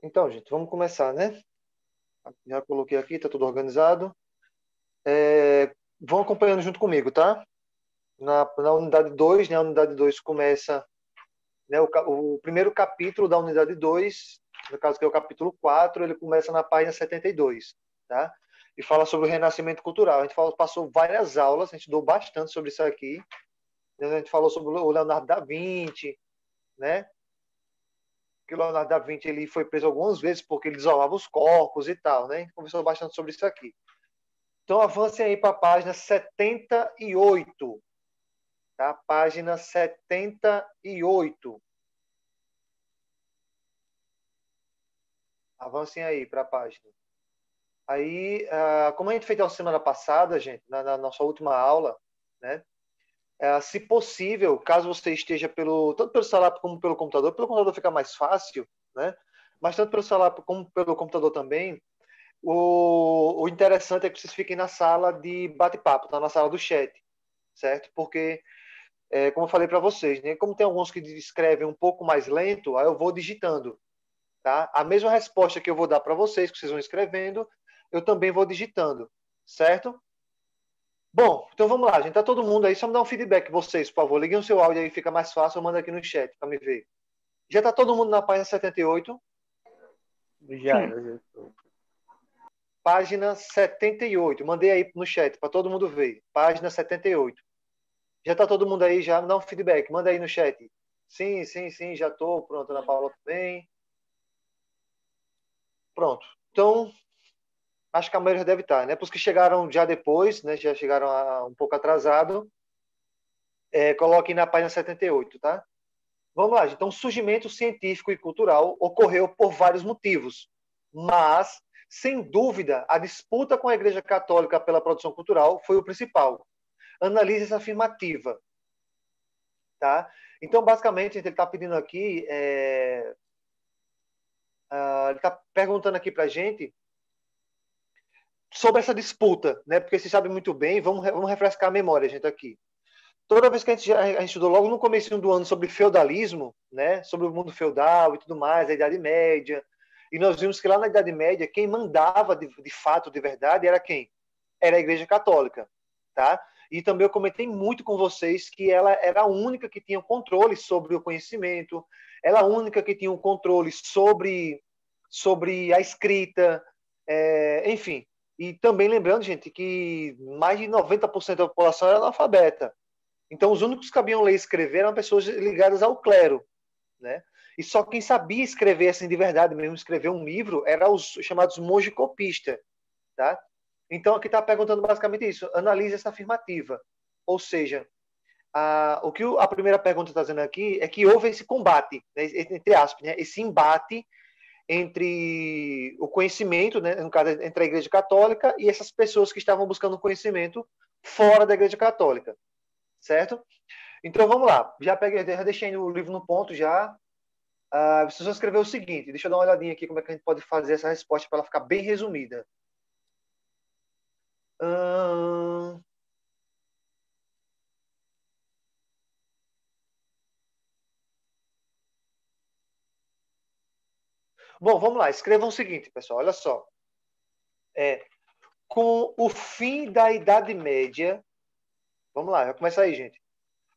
Então, gente, vamos começar, né? Já coloquei aqui, tá tudo organizado. Vão acompanhando junto comigo, tá? Na unidade 2, né? A unidade 2 começa, né? O primeiro capítulo da unidade 2, no caso que é o capítulo 4, ele começa na página 72, tá? E fala sobre o renascimento cultural. A gente passou várias aulas, a gente estudou bastante sobre isso aqui. A gente falou sobre o Leonardo da Vinci, né? Que o Leonardo da Vinci ele foi preso algumas vezes porque ele isolava os corpos e tal, né? A gente conversou bastante sobre isso aqui. Então, avance aí para a página 78, tá? Página 78. Avancem aí para a página. Aí, como a gente fez na semana passada, gente, na nossa última aula, né? Se possível, caso você esteja tanto pelo celular como pelo computador fica mais fácil, né? Mas tanto pelo celular como pelo computador também, o interessante é que vocês fiquem na sala de bate-papo, tá? Na sala do chat, certo? Porque como eu falei para vocês, né? Como tem alguns que escrevem um pouco mais lento, aí eu vou digitando, tá? A mesma resposta que eu vou dar para vocês, que vocês vão escrevendo, eu também vou digitando, certo? Bom, então vamos lá, gente. Tá todo mundo aí. Só me dá um feedback, vocês, por favor. Liguem o seu áudio aí, fica mais fácil. Eu mando aqui no chat para me ver. Já tá todo mundo na página 78? Já tô. Página 78. Mandei aí no chat para todo mundo ver. Página 78. Já tá todo mundo aí? Já me dá um feedback. Manda aí no chat. Sim, sim, sim, já tô. Pronto, Ana Paula também. Pronto. Então, acho que a maioria deve estar, né? Para os que chegaram já depois, né? Já chegaram um pouco atrasado, coloquem na página 78, tá? Vamos lá. Então, o surgimento científico e cultural ocorreu por vários motivos, mas, sem dúvida, a disputa com a Igreja Católica pela produção cultural foi o principal. Analise essa afirmativa, tá? Então, basicamente, ele está pedindo aqui, ele está perguntando aqui para a gente sobre essa disputa, né? Porque você sabe muito bem, vamos refrescar a memória, gente, aqui. Toda vez que a gente estudou logo no começo do ano sobre feudalismo, né? Sobre o mundo feudal e tudo mais, a Idade Média, e nós vimos que lá na Idade Média, quem mandava de fato, de verdade, era quem? Era a Igreja Católica, tá? E também eu comentei muito com vocês que ela era a única que tinha controle sobre o conhecimento, ela é a única que tinha um controle sobre a escrita, enfim. E também lembrando, gente, que mais de 90% da população era analfabeta. Então, os únicos que sabiam ler e escrever eram pessoas ligadas ao clero, né? E só quem sabia escrever assim de verdade, mesmo escrever um livro, eram os chamados monge copista, tá? Então, aqui está perguntando basicamente isso. Analise essa afirmativa. Ou seja, o que a primeira pergunta está dizendo aqui é que houve esse combate, né, entre aspas, né, esse embate entre o conhecimento, né, no caso, entre a Igreja Católica e essas pessoas que estavam buscando conhecimento fora da Igreja Católica, certo? Então vamos lá. Já peguei, já deixei o livro no ponto já. Você só escreveu o seguinte. Deixa eu dar uma olhadinha aqui como é que a gente pode fazer essa resposta para ela ficar bem resumida. Hum... Bom, vamos lá. Escrevam o seguinte, pessoal. Olha só. Com o fim da Idade Média. Vamos lá, já começa aí, gente.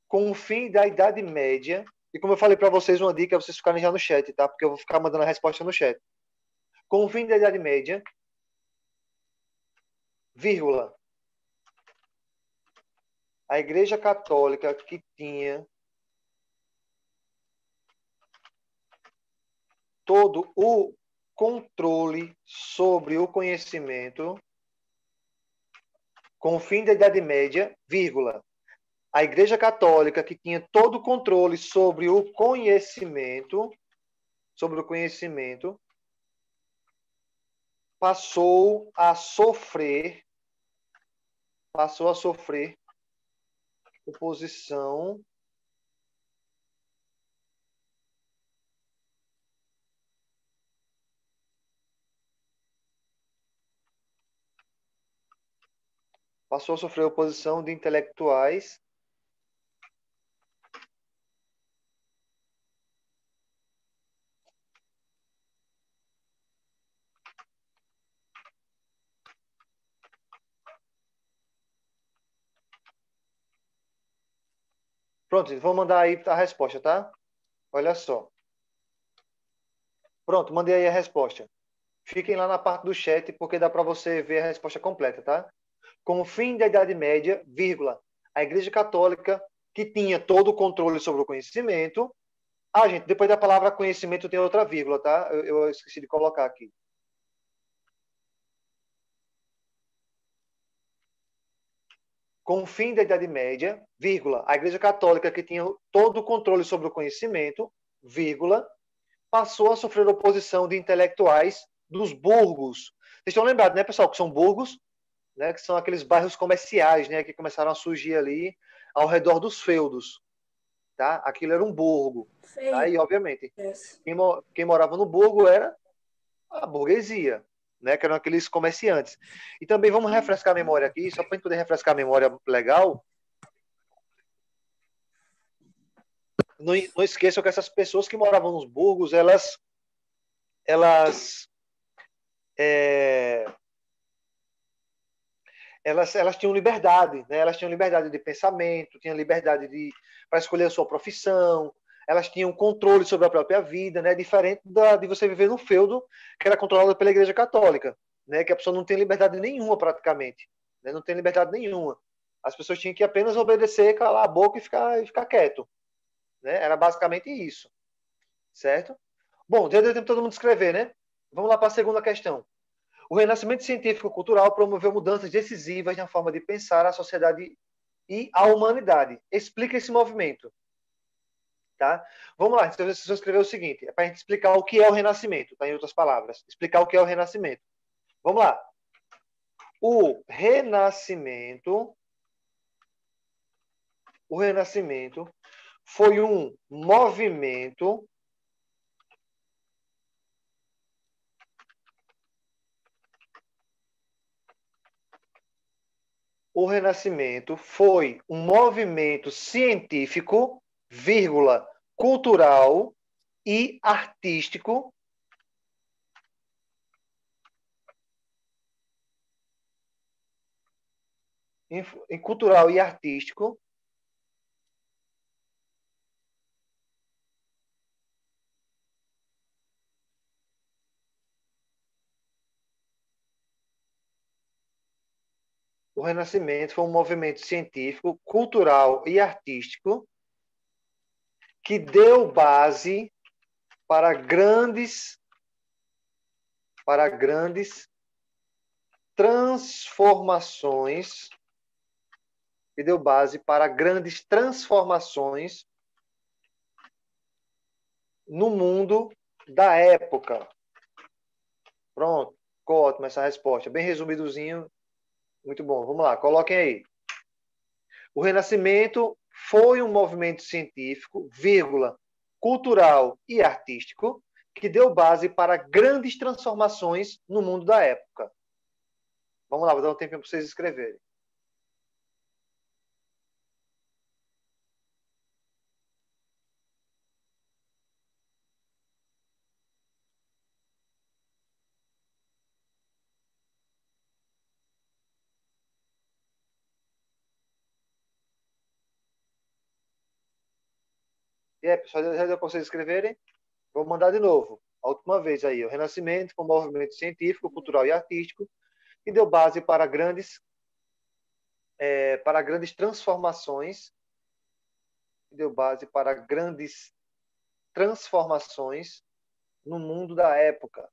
Com o fim da Idade Média. E como eu falei para vocês, uma dica é vocês ficarem já no chat, tá? Porque eu vou ficar mandando a resposta no chat. Com o fim da Idade Média, vírgula, a Igreja Católica que tinha todo o controle sobre o conhecimento, com o fim da Idade Média, vírgula, a Igreja Católica que tinha todo o controle sobre o conhecimento, passou a sofrer oposição de intelectuais Pronto, vou mandar aí a resposta, tá? Olha só. Pronto, mandei aí a resposta. Fiquem lá na parte do chat, porque dá para você ver a resposta completa, tá? Com o fim da Idade Média, vírgula, a Igreja Católica, que tinha todo o controle sobre o conhecimento. Ah, gente, depois da palavra conhecimento tem outra vírgula, tá? Eu esqueci de colocar aqui. Com o fim da Idade Média, vírgula, a Igreja Católica, que tinha todo o controle sobre o conhecimento, vírgula, passou a sofrer oposição de intelectuais dos burgos. Vocês estão lembrados, né, pessoal, que são burgos, né, que são aqueles bairros comerciais, né, que começaram a surgir ali ao redor dos feudos, tá? Aquilo era um burgo, tá? E obviamente quem morava no burgo era a burguesia, né, que eram aqueles comerciantes. E também vamos refrescar a memória aqui, só para a gente poder refrescar a memória legal. Não esqueçam que essas pessoas que moravam nos burgos, elas é, elas tinham liberdade, né? Elas tinham liberdade de pensamento, tinham liberdade para escolher a sua profissão, elas tinham controle sobre a própria vida, né? Diferente de você viver no feudo, que era controlado pela Igreja Católica, né? Que a pessoa não tem liberdade nenhuma praticamente, né? Não tem liberdade nenhuma. As pessoas tinham que apenas obedecer, calar a boca e ficar quieto, né? Era basicamente isso, certo? Bom, já deu tempo todo mundo escrever, né? Vamos lá para a segunda questão. O renascimento científico-cultural promoveu mudanças decisivas na forma de pensar a sociedade e a humanidade. Explica esse movimento. Tá? Vamos lá, então você escreveu o seguinte, é para a gente explicar o que é o renascimento, tá? Em outras palavras, explicar o que é o renascimento. Vamos lá. O renascimento foi um movimento científico, vírgula, cultural e artístico em cultural e artístico o Renascimento foi um movimento científico, cultural e artístico que deu base para grandes transformações, que deu base para grandes transformações no mundo da época. Pronto, ficou ótima essa resposta. Bem resumidozinho. Muito bom. Vamos lá, coloquem aí. O Renascimento foi um movimento científico, vírgula, cultural e artístico que deu base para grandes transformações no mundo da época. Vamos lá, vou dar um tempinho para vocês escreverem. E aí, pessoal, já deu para vocês escreverem? Vou mandar de novo. A última vez aí. O Renascimento foi um movimento científico, cultural e artístico que deu base para grandes transformações, que deu base para grandes transformações no mundo da época.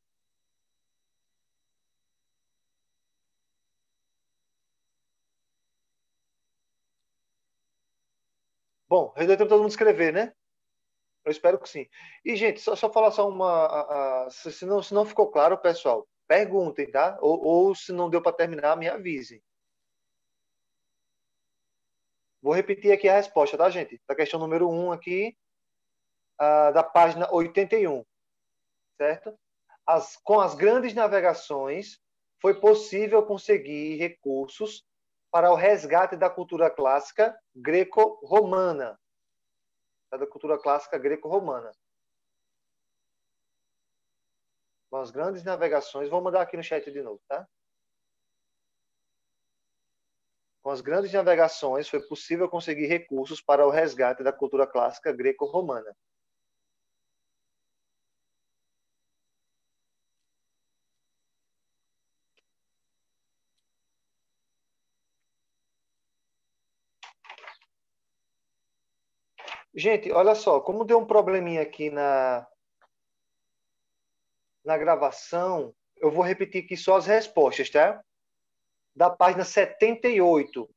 Bom, já deu tempo todo mundo escrever, né? Eu espero que sim. E, gente, só falar só se não ficou claro, pessoal, perguntem, tá? Ou se não deu para terminar, me avisem. Vou repetir aqui a resposta, tá, gente? Da questão número 1 aqui, da página 81, certo? Com as grandes navegações, foi possível conseguir recursos para o resgate da cultura clássica greco-romana. Da cultura clássica greco-romana. Com as grandes navegações, vou mandar aqui no chat de novo, tá? Com Com as grandes navegações, foi possível conseguir recursos para o resgate da cultura clássica greco-romana. Gente, olha só, como deu um probleminha aqui na gravação, eu vou repetir aqui só as respostas, tá? Da página 78,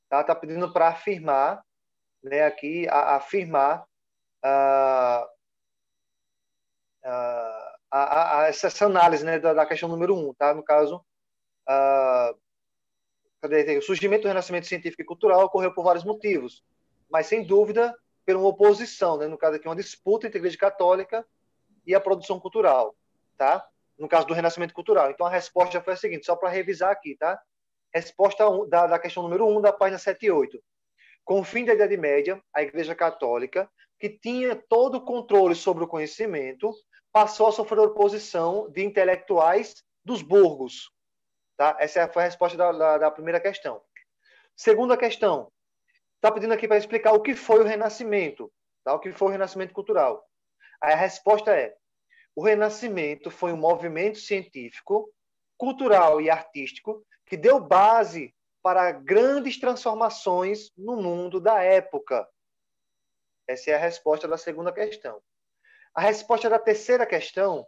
tá? Tá pedindo para afirmar, né, aqui, afirmar essa análise, né, da questão número 1, tá? No caso, o surgimento do renascimento científico e cultural ocorreu por vários motivos, mas, sem dúvida, por uma oposição, né? No caso aqui, uma disputa entre a Igreja Católica e a produção cultural, tá? No caso do renascimento cultural. Então, a resposta foi a seguinte, só para revisar aqui, tá? Resposta da questão número 1 da página 78. Com o fim da Idade Média, a Igreja Católica, que tinha todo o controle sobre o conhecimento, passou a sofrer oposição de intelectuais dos burgos. Tá? Essa foi a resposta da primeira questão. Segunda questão. Está pedindo aqui para explicar o que foi o Renascimento. Tá? O que foi o Renascimento cultural. Aí a resposta é: o Renascimento foi um movimento científico, cultural e artístico que deu base para grandes transformações no mundo da época. Essa é a resposta da segunda questão. A resposta da terceira questão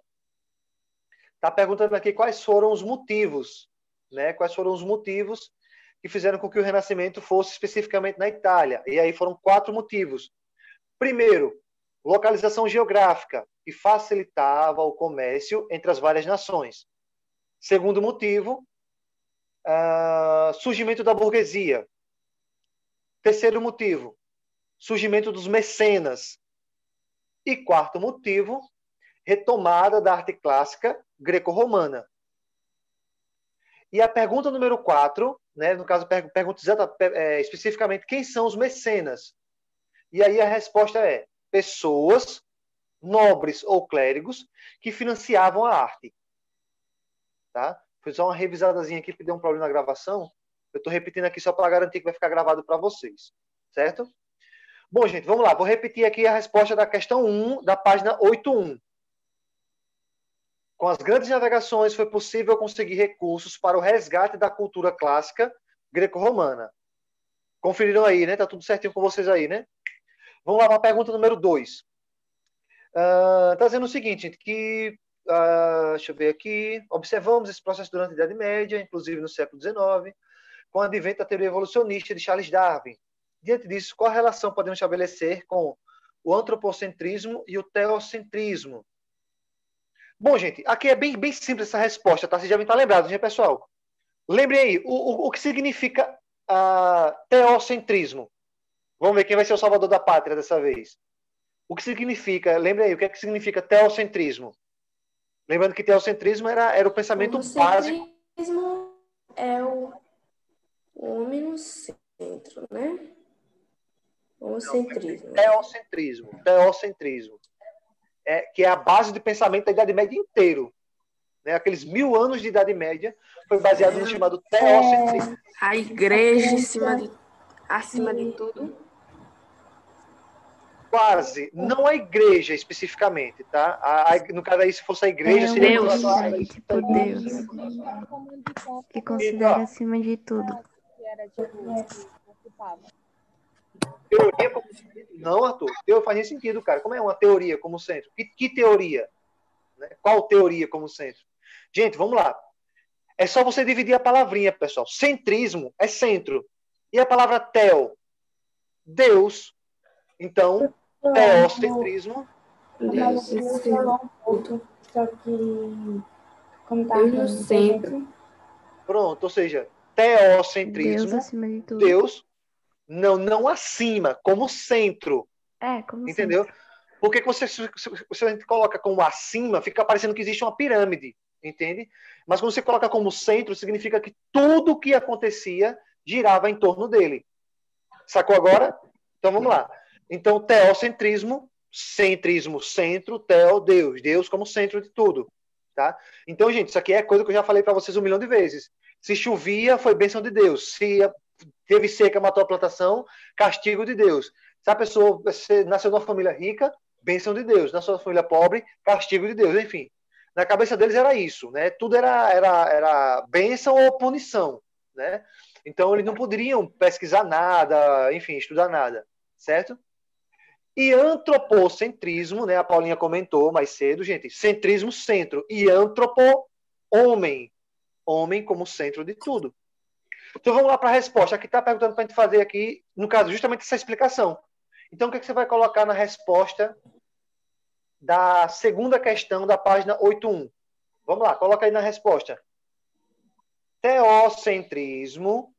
está perguntando aqui quais foram os motivos, né? Quais foram os motivos que fizeram com que o Renascimento fosse especificamente na Itália. E aí foram 4 motivos. Primeiro, localização geográfica, que facilitava o comércio entre as várias nações. Segundo motivo, surgimento da burguesia. Terceiro motivo, surgimento dos mecenas. E quarto motivo, retomada da arte clássica greco-romana. E a pergunta número 4, né, no caso, pergunta especificamente quem são os mecenas. E aí a resposta é pessoas, nobres ou clérigos, que financiavam a arte. Tá? Foi só uma revisadazinha aqui, que deu um problema na gravação. Eu estou repetindo aqui só para garantir que vai ficar gravado para vocês. Certo? Bom, gente, vamos lá. Vou repetir aqui a resposta da questão 1, da página 81. Com as grandes navegações, foi possível conseguir recursos para o resgate da cultura clássica greco-romana. Conferiram aí, né? Tá tudo certinho com vocês aí, né? Vamos lá para a pergunta número 2. Está dizendo o seguinte, que deixa eu ver aqui. Observamos esse processo durante a Idade Média, inclusive no século XIX, com o advento da teoria evolucionista de Charles Darwin. Diante disso, qual a relação podemos estabelecer com o antropocentrismo e o teocentrismo? Bom, gente, aqui é bem simples essa resposta, tá? Vocês já devem estar lembrados, né, pessoal? Lembrem aí, o que significa teocentrismo? Vamos ver quem vai ser o salvador da pátria dessa vez. O que significa, lembrem aí, o que é que significa teocentrismo? Lembrando que teocentrismo era o pensamento básico. Teocentrismo é o homem no centro, né? Teocentrismo. Teocentrismo. Que é a base de pensamento da Idade Média inteiro. Né? Aqueles 1000 anos de Idade Média foi baseado no chamado teocentrismo. A igreja acima de tudo. Quase. Não a igreja especificamente, tá? No caso aí, se fosse a igreja, seria... Deus. Tipo Deus. Que considera acima de tudo. Teoria como centro? Não, Arthur. Teoria faz nem sentido, cara. Como é uma teoria como centro? Que teoria? Né? Qual teoria como centro? Gente, vamos lá. É só você dividir a palavrinha, pessoal. Centrismo é centro. E a palavra teo? Deus. Então, teocentrismo. Só que, como tá Deus no centro. Pronto, ou seja, teocentrismo. Deus acima de tudo. Deus, não acima, como centro. Como entendeu? centro. Porque se a gente coloca como acima, fica parecendo que existe uma pirâmide, entende? Mas quando você coloca como centro, significa que tudo o que acontecia girava em torno dele. Sacou agora? Então vamos lá. Então, teocentrismo, centrismo, centro, teo, Deus. Deus como centro de tudo. Tá? Então, gente, isso aqui é coisa que eu já falei para vocês 1 milhão de vezes. Se chovia, foi bênção de Deus. Se Teve seca, matou a plantação, castigo de Deus. Se a pessoa nasceu numa família rica, bênção de Deus. Na sua família pobre, castigo de Deus. Enfim, na cabeça deles era isso, né? Tudo era bênção ou punição, né? Então, eles não poderiam pesquisar nada, enfim, estudar nada, certo? E antropocentrismo, né? A Paulinha comentou mais cedo, gente. Centrismo, centro. E antropo, homem. Homem como centro de tudo. Então, vamos lá para a resposta. Aqui está perguntando para a gente fazer aqui, no caso, justamente essa explicação. Então, o que você vai colocar na resposta da segunda questão da página 81? Vamos lá, coloca aí na resposta. Teocentrismo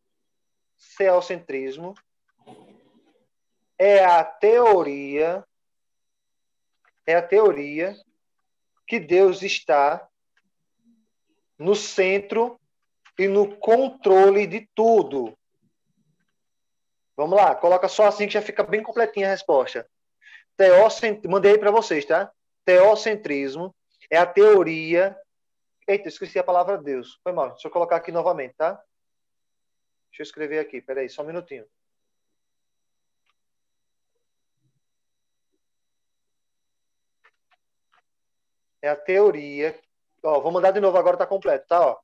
é a teoria que Deus está no centro e no controle de tudo. Vamos lá, coloca só assim que já fica bem completinha a resposta. Mandei aí para vocês, tá? Teocentrismo é a teoria... Eita, esqueci a palavra Deus. Foi mal, deixa eu colocar aqui novamente, tá? Deixa eu escrever aqui, peraí, só um minutinho. É a teoria... Ó, vou mandar de novo, agora tá completo, tá? Ó.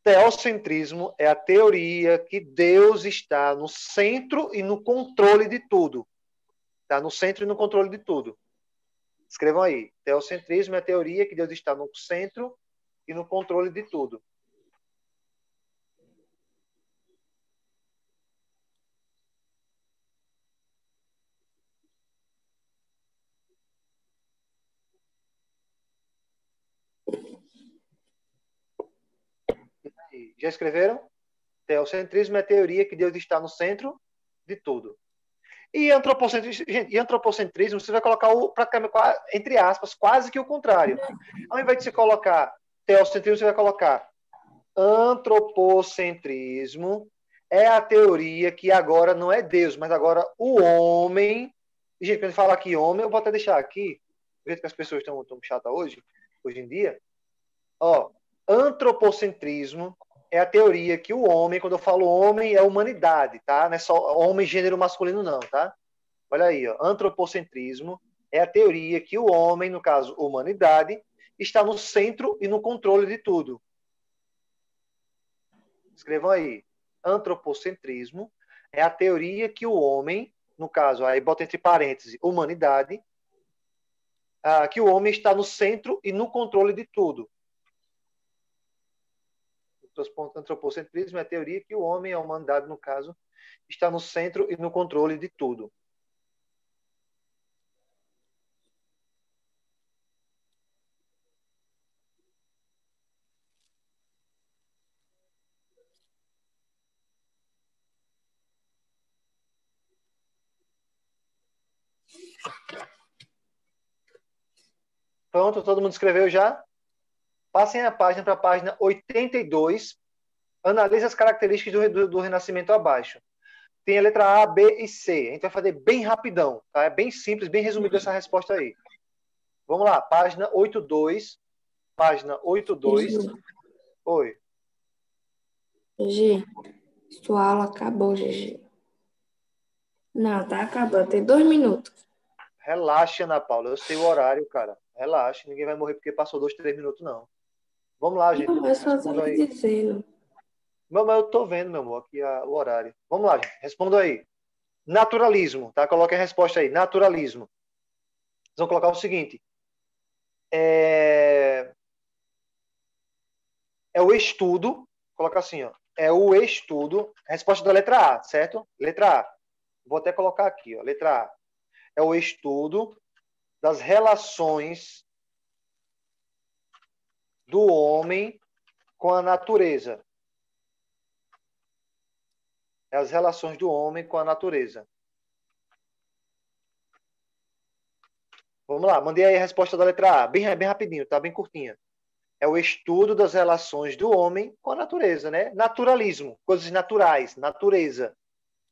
Teocentrismo é a teoria que Deus está no centro e no controle de tudo. Está no centro e no controle de tudo. Escrevam aí. Teocentrismo é a teoria que Deus está no centro e no controle de tudo. Já escreveram? Teocentrismo é a teoria que Deus está no centro de tudo. E antropocentrismo, gente, e antropocentrismo você vai colocar praticamente, entre aspas, quase que o contrário. Ao invés de você colocar teocentrismo, você vai colocar antropocentrismo é a teoria que agora não é Deus, mas agora o homem. E, gente, quando a gente fala aqui homem, eu vou até deixar aqui, do jeito que as pessoas estão chatas hoje em dia. Ó, antropocentrismo é a teoria que o homem, quando eu falo homem, é a humanidade, tá? Não é só homem gênero masculino, não, tá? Olha aí, ó. Antropocentrismo é a teoria que o homem, no caso, humanidade, está no centro e no controle de tudo. Escrevam aí. Antropocentrismo é a teoria que o homem, no caso, aí bota entre parênteses, humanidade, que o homem está no centro e no controle de tudo. Antropocentrismo é a teoria que o homem, a humanidade, no caso, está no centro e no controle de tudo. Pronto, todo mundo escreveu já? Passem a página para a página 82. Analise as características do renascimento abaixo. Tem a letra A, B e C. A gente vai fazer bem rapidão, tá? É bem simples, bem resumido essa resposta aí. Vamos lá, página 82. Página 82. Oi. GG, sua aula acabou, GG. Não, tá acabando. Tem 2 minutos. Relaxa, Ana Paula. Eu sei o horário, cara. Relaxa. Ninguém vai morrer porque passou 2, 3 minutos, não. Vamos lá, gente. Não, eu só tô lhe dizendo. Mas eu tô vendo, meu amor, aqui o horário. Vamos lá, gente. Respondam aí. Naturalismo, tá? Coloquem a resposta aí. Naturalismo. Vocês vão colocar o seguinte. É o estudo. Coloca assim, ó. É o estudo. Resposta da letra A, certo? Letra A. Vou até colocar aqui, ó. Letra A. É o estudo das relações do homem com a natureza. É as relações do homem com a natureza. Vamos lá, mandei aí a resposta da letra A. Bem rapidinho, tá? Bem curtinha. É o estudo das relações do homem com a natureza, né? Naturalismo, coisas naturais, natureza.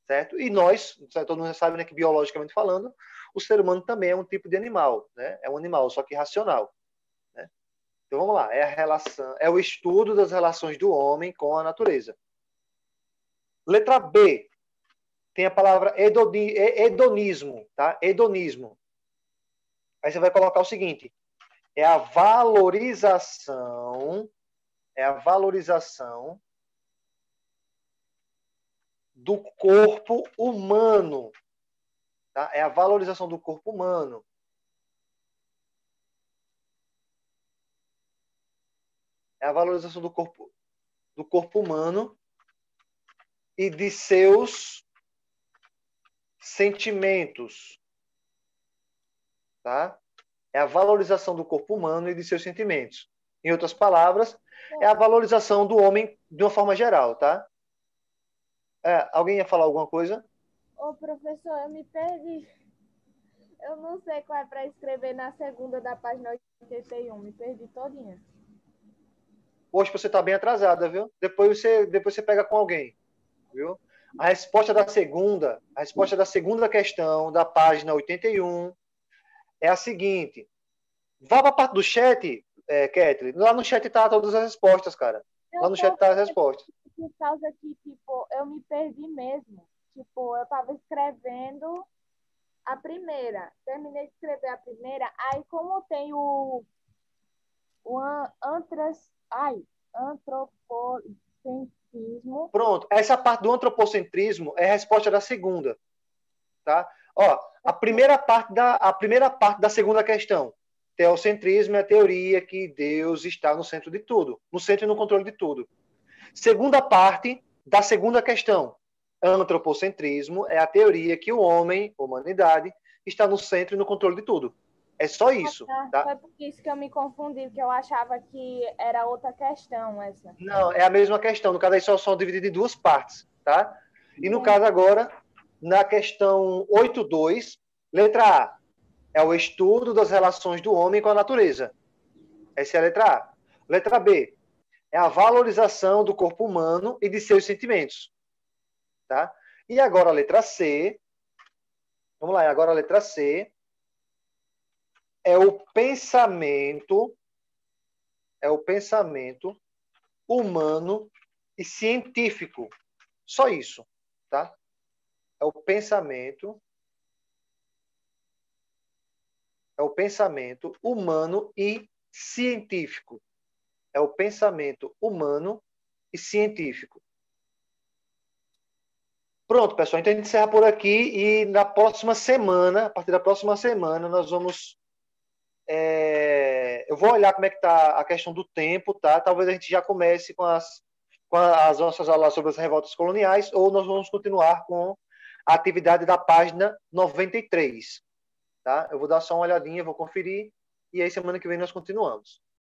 Certo? E nós, todo mundo sabe, né, que biologicamente falando, o ser humano também é um tipo de animal, né? É um animal, só que racional. Né? Então vamos lá, é o estudo das relações do homem com a natureza. Letra B. Tem a palavra hedonismo, tá? Hedonismo. Aí você vai colocar o seguinte: é a valorização do corpo humano, tá? É a valorização do corpo humano. É a valorização do corpo humano e de seus sentimentos, tá? É a valorização do corpo humano e de seus sentimentos. Em outras palavras, é a valorização do homem de uma forma geral, tá? Alguém ia falar alguma coisa? Ô, professor, eu me perdi. Eu não sei qual é para escrever na segunda da página 81. Me perdi todinha. Hoje você está bem atrasada, viu? Depois você pega com alguém, viu? A resposta da segunda questão da página 81 é a seguinte. Vá para a parte do chat, Kathleen. Lá no chat tá todas as respostas, cara. Lá no chat tá as respostas. Por causa que, tipo, eu me perdi mesmo. Tipo, eu tava escrevendo a primeira. Terminei de escrever a primeira. Aí, como tem o antropocentrismo. Pronto. Essa parte do antropocentrismo é a resposta da segunda. Tá? Ó, a primeira parte da segunda questão. Teocentrismo é a teoria que Deus está no centro de tudo. No centro e no controle de tudo. Segunda parte da segunda questão. Antropocentrismo é a teoria que o homem, a humanidade, está no centro e no controle de tudo. É só isso. Tá? Foi por isso que eu me confundi, porque eu achava que era outra questão essa. Não, é a mesma questão. No caso, aí só são divididos em duas partes. Tá? E no caso agora, na questão 8.2, letra A, é o estudo das relações do homem com a natureza. Essa é a letra A. Letra B, é a valorização do corpo humano e de seus sentimentos. Tá? E agora a letra C. Vamos lá, agora a letra C é o pensamento humano e científico. Só isso, tá? É o pensamento humano e científico. É o pensamento humano e científico. Pronto, pessoal. Então a gente encerra por aqui e na próxima semana, a partir da próxima semana, nós vamos... eu vou olhar como é que está a questão do tempo, tá? Talvez a gente já comece com as nossas aulas sobre as revoltas coloniais, ou nós vamos continuar com a atividade da página 93. Tá? Eu vou dar só uma olhadinha, vou conferir, e aí semana que vem nós continuamos.